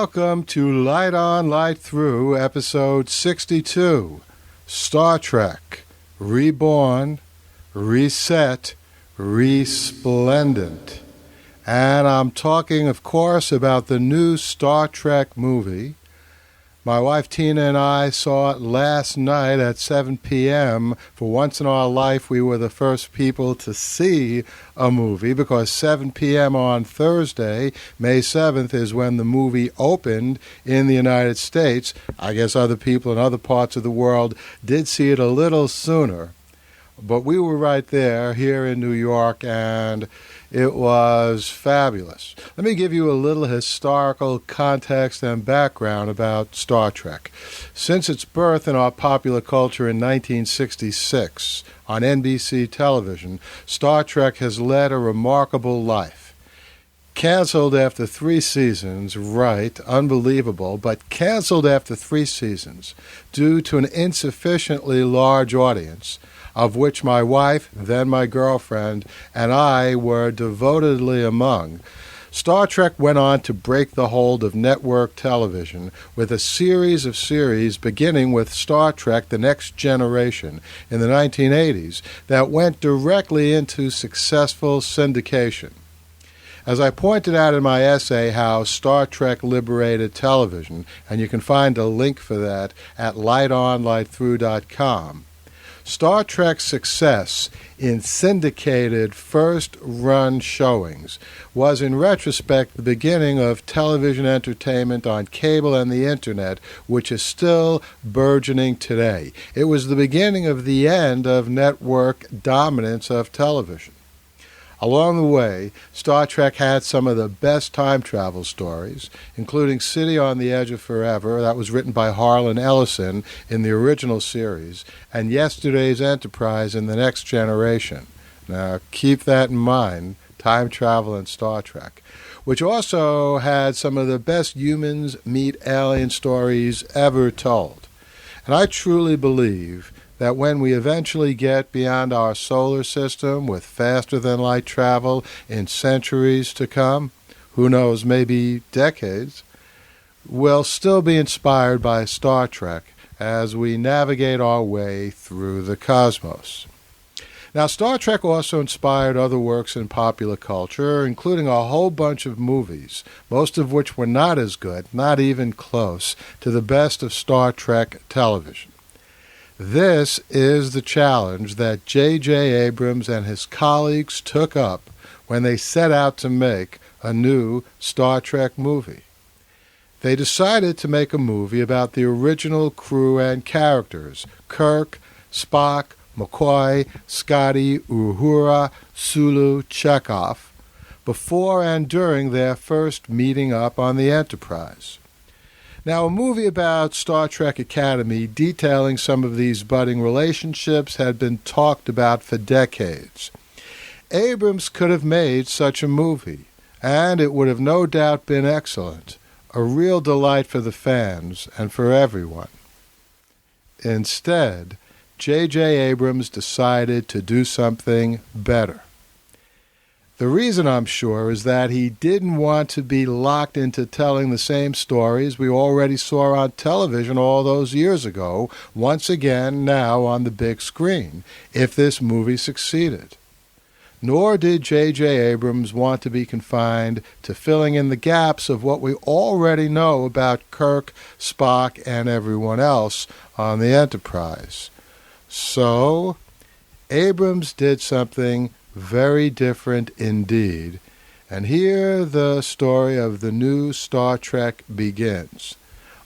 welcome to Light On, Light Through, episode 62, Star Trek, Reborn, Reset, Resplendent. And I'm talking, of course, about the new Star Trek movie. My wife Tina and I saw it last night at 7 p.m. For once in our life, we were the first people to see a movie because 7 p.m. on Thursday, May 7th, is when the movie opened in the United States. I guess other people in other parts of the world did see it a little sooner. But we were right there here in New York, and it was fabulous. Let me give you a little historical context and background about Star Trek. Since its birth in our popular culture in 1966 on NBC television, Star Trek has led a remarkable life. Canceled after 3 seasons, right, unbelievable, but canceled after 3 seasons due to an insufficiently large audience, of which my wife, then my girlfriend, and I were devotedly among. Star Trek went on to break the hold of network television with a series of series beginning with Star Trek The Next Generation in the 1980s that went directly into successful syndication. As I pointed out in my essay, How Star Trek Liberated Television, and you can find a link for that at lightonlightthrough.com, Star Trek's success in syndicated first-run showings was in retrospect the beginning of television entertainment on cable and the Internet, which is still burgeoning today. It was the beginning of the end of network dominance of television. Along the way, Star Trek had some of the best time travel stories, including City on the Edge of Forever, that was written by Harlan Ellison in the original series, and Yesterday's Enterprise in The Next Generation. Now, keep that in mind, time travel and Star Trek, which also had some of the best humans meet alien stories ever told. And I truly believe that when we eventually get beyond our solar system with faster-than-light travel in centuries to come, who knows, maybe decades, we'll still be inspired by Star Trek as we navigate our way through the cosmos. Now, Star Trek also inspired other works in popular culture, including a whole bunch of movies, most of which were not as good, not even close, to the best of Star Trek television. This is the challenge that J.J. Abrams and his colleagues took up when they set out to make a new Star Trek movie. They decided to make a movie about the original crew and characters, Kirk, Spock, McCoy, Scotty, Uhura, Sulu, Chekhov, before and during their first meeting up on the Enterprise. Now, a movie about Star Trek Academy detailing some of these budding relationships had been talked about for decades. Abrams could have made such a movie, and it would have no doubt been excellent, a real delight for the fans and for everyone. Instead, J.J. Abrams decided to do something better. The reason, I'm sure, is that he didn't want to be locked into telling the same stories we already saw on television all those years ago, once again now on the big screen, if this movie succeeded. Nor did J.J. Abrams want to be confined to filling in the gaps of what we already know about Kirk, Spock, and everyone else on the Enterprise. So, Abrams did something very different indeed. And here the story of the new Star Trek begins.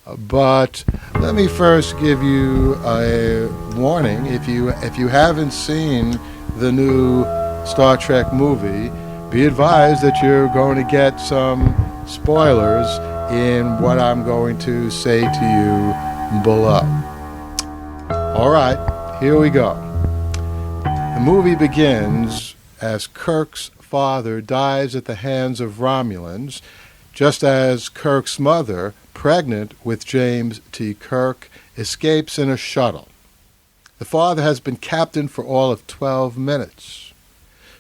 But let me first give you a warning. If you haven't seen the new Star Trek movie, be advised that you're going to get some spoilers in what I'm going to say to you below. All right, here we go. The movie begins as Kirk's father dies at the hands of Romulans, just as Kirk's mother, pregnant with James T. Kirk, escapes in a shuttle. The father has been captain for all of 12 minutes.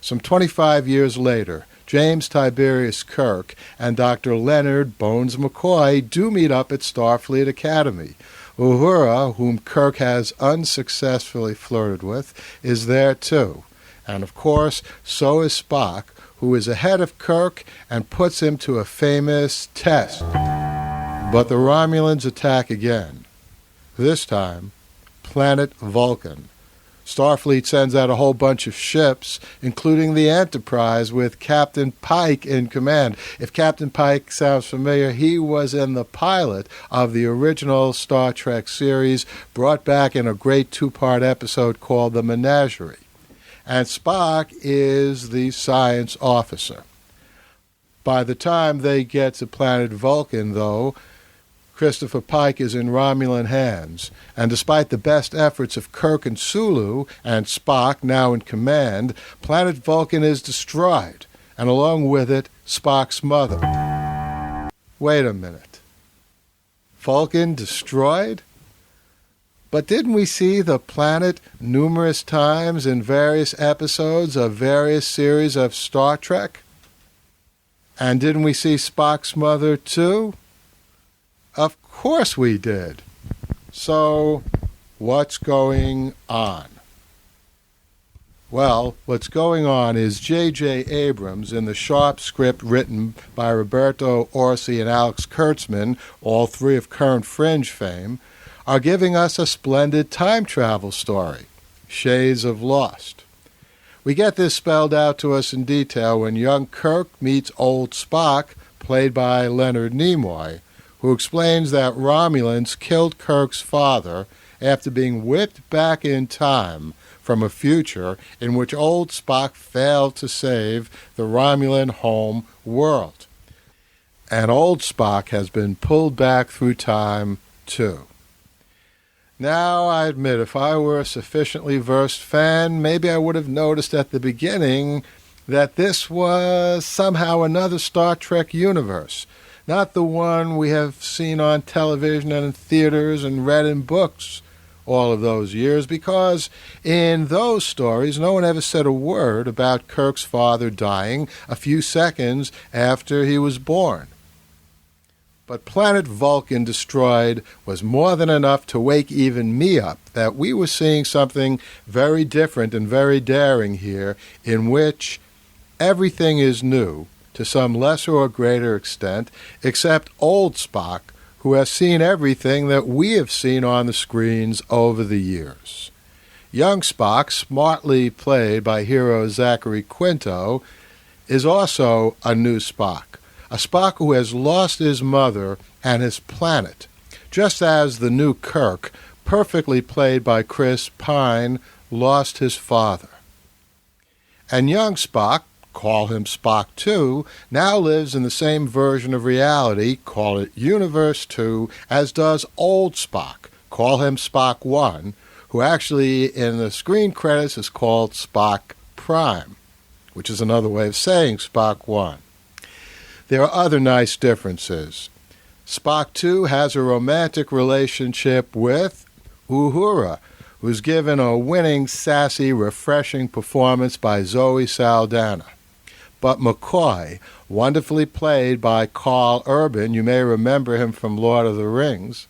Some 25 years later, James Tiberius Kirk and Dr. Leonard Bones McCoy do meet up at Starfleet Academy. Uhura, whom Kirk has unsuccessfully flirted with, is there too. And of course, so is Spock, who is ahead of Kirk and puts him to a famous test. But the Romulans attack again. This time, planet Vulcan. Starfleet sends out a whole bunch of ships, including the Enterprise, with Captain Pike in command. If Captain Pike sounds familiar, he was in the pilot of the original Star Trek series, brought back in a great two-part episode called The Menagerie. And Spock is the science officer. By the time they get to planet Vulcan, though, Christopher Pike is in Romulan hands, and despite the best efforts of Kirk and Sulu, and Spock now in command, planet Vulcan is destroyed, and along with it, Spock's mother. Wait a minute. Vulcan destroyed? But didn't we see the planet numerous times in various episodes of various series of Star Trek? And didn't we see Spock's mother too? Of course we did. So, what's going on? Well, what's going on is J.J. Abrams, in the sharp script written by Roberto Orci and Alex Kurtzman, all three of current Fringe fame, are giving us a splendid time travel story, Shades of Lost. We get this spelled out to us in detail when young Kirk meets old Spock, played by Leonard Nimoy, who explains that Romulans killed Kirk's father after being whipped back in time from a future in which old Spock failed to save the Romulan home world. And old Spock has been pulled back through time, too. Now, I admit, if I were a sufficiently versed fan, maybe I would have noticed at the beginning that this was somehow another Star Trek universe, not the one we have seen on television and in theaters and read in books all of those years, because in those stories no one ever said a word about Kirk's father dying a few seconds after he was born. But planet Vulcan destroyed was more than enough to wake even me up that we were seeing something very different and very daring here, in which everything is new, to some lesser or greater extent, except old Spock, who has seen everything that we have seen on the screens over the years. Young Spock, smartly played by hero Zachary Quinto, is also a new Spock, a Spock who has lost his mother and his planet, just as the new Kirk, perfectly played by Chris Pine, lost his father. And young Spock, call him Spock 2, now lives in the same version of reality, call it Universe 2, as does old Spock, call him Spock 1, who actually in the screen credits is called Spock Prime, which is another way of saying Spock 1. There are other nice differences. Spock 2 has a romantic relationship with Uhura, who's given a winning, sassy, refreshing performance by Zoe Saldana. But McCoy, wonderfully played by Carl Urban, you may remember him from Lord of the Rings,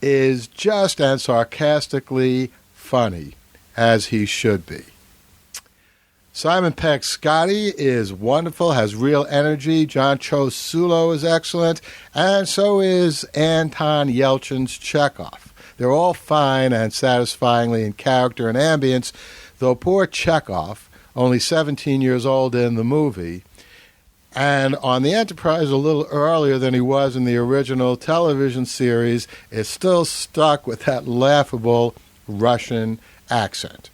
is just as sarcastically funny as he should be. Simon Pegg Scotty is wonderful, has real energy. John Cho Sulo is excellent, and so is Anton Yelchin's Chekhov. They're all fine and satisfyingly in character and ambience, though poor Chekhov, only 17 years old in the movie, and on the Enterprise a little earlier than he was in the original television series, is still stuck with that laughable Russian accent.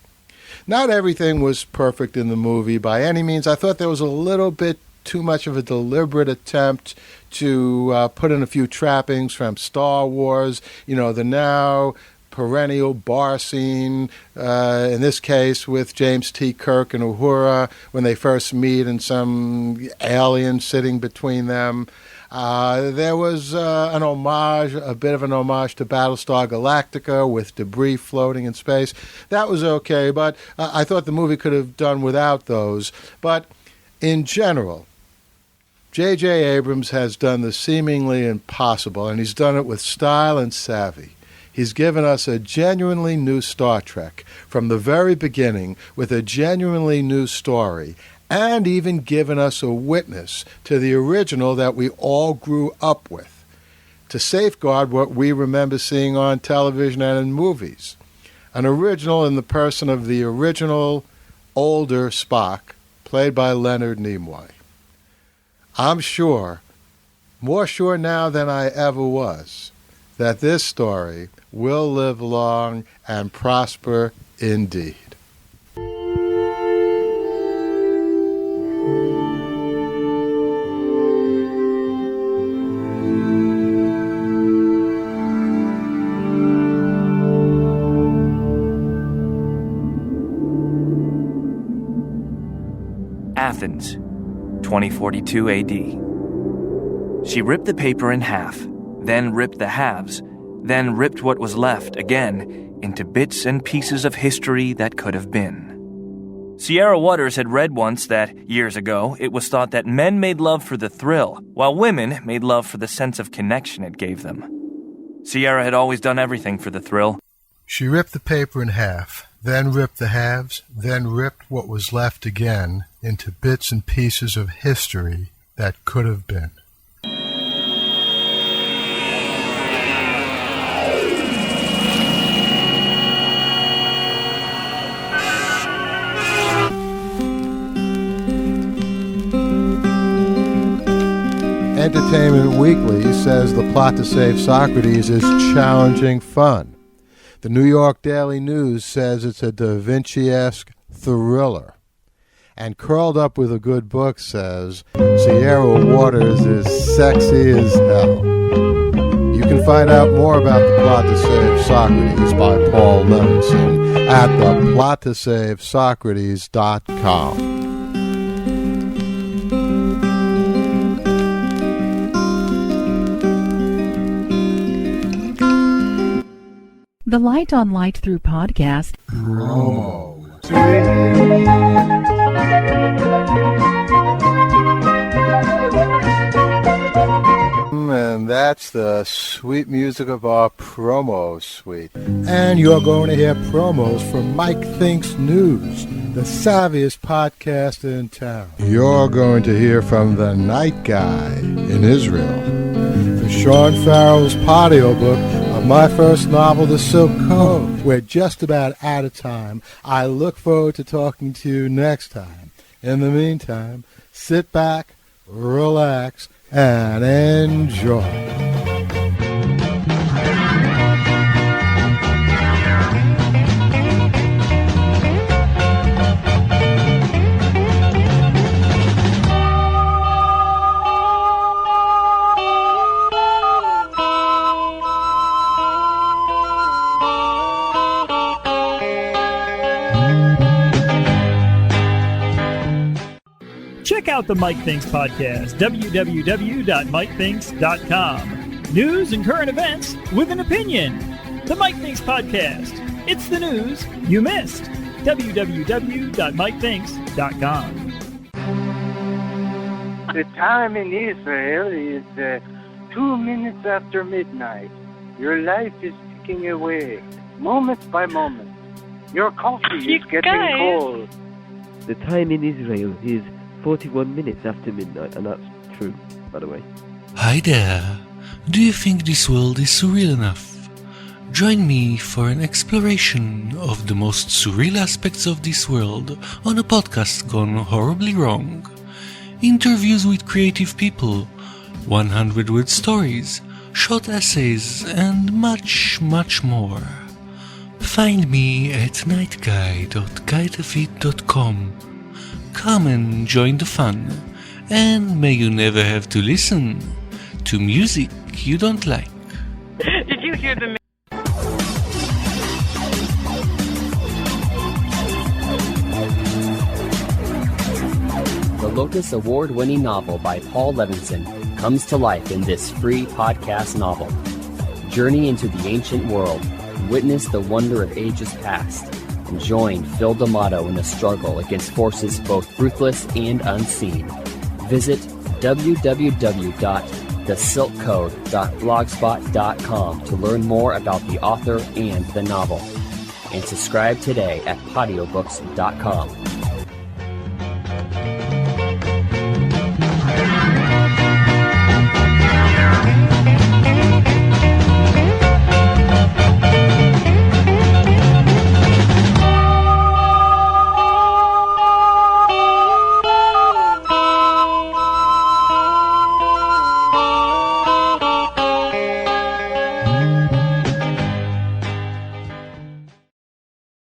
Not everything was perfect in the movie by any means. I thought there was a little bit too much of a deliberate attempt to put in a few trappings from Star Wars, the now perennial bar scene, in this case with James T. Kirk and Uhura when they first meet and some alien sitting between them. There was a bit of an homage to Battlestar Galactica with debris floating in space. That was okay, but I thought the movie could have done without those. But in general, J.J. Abrams has done the seemingly impossible, and he's done it with style and savvy. He's given us a genuinely new Star Trek from the very beginning with a genuinely new story, and even given us a witness to the original that we all grew up with, to safeguard what we remember seeing on television and in movies. An original in the person of the original, older Spock, played by Leonard Nimoy. I'm sure, more sure now than I ever was, that this story will live long and prosper indeed. Athens, 2042 AD. She ripped the paper in half, then ripped the halves, then ripped what was left again into bits and pieces of history that could have been. Sierra Waters had read once that, years ago, it was thought that men made love for the thrill, while women made love for the sense of connection it gave them. Sierra had always done everything for the thrill. She ripped the paper in half, then ripped the halves, then ripped what was left again into bits and pieces of history that could have been. Entertainment Weekly says the plot to save Socrates is challenging fun. The New York Daily News says it's a Da Vinci-esque thriller. And Curled Up with a Good Book says Sierra Waters is sexy as hell. You can find out more about The Plot to Save Socrates by Paul Levinson at theplottosavesocrates.com. The Light on Light Through podcast. And that's the sweet music of our promo suite. And you're going to hear promos from Mike Thinks News, the savviest podcast in town. You're going to hear from the Night Guy in Israel. For Sean Farrell's audiobook of my first novel, The Silk Code. We're just about out of time. I look forward to talking to you next time. In the meantime, sit back, relax, and enjoy. Check out the Mike Thinks podcast, www.mikethinks.com. News and current events with an opinion. The Mike Thinks podcast. It's the news you missed. www.mikethinks.com. The time in Israel is 2 minutes after midnight. Your life is ticking away, moment by moment. Your coffee is getting cold. The time in Israel is 41 minutes after midnight, and that's true, by the way. Hi there. Do you think this world is surreal enough? Join me for an exploration of the most surreal aspects of this world on a podcast gone horribly wrong. Interviews with creative people, 100-word stories, short essays, and much, much more. Find me at nightguy.guidefeed.com. Come and join the fun, and may you never have to listen to music you don't like. Did you hear the... The Locus Award-winning novel by Paul Levinson comes to life in this free podcast novel. Journey into the ancient world, witness the wonder of ages past, and join Phil D'Amato in the struggle against forces both ruthless and unseen. Visit www.thesilkcode.blogspot.com to learn more about the author and the novel. And subscribe today at podiobooks.com.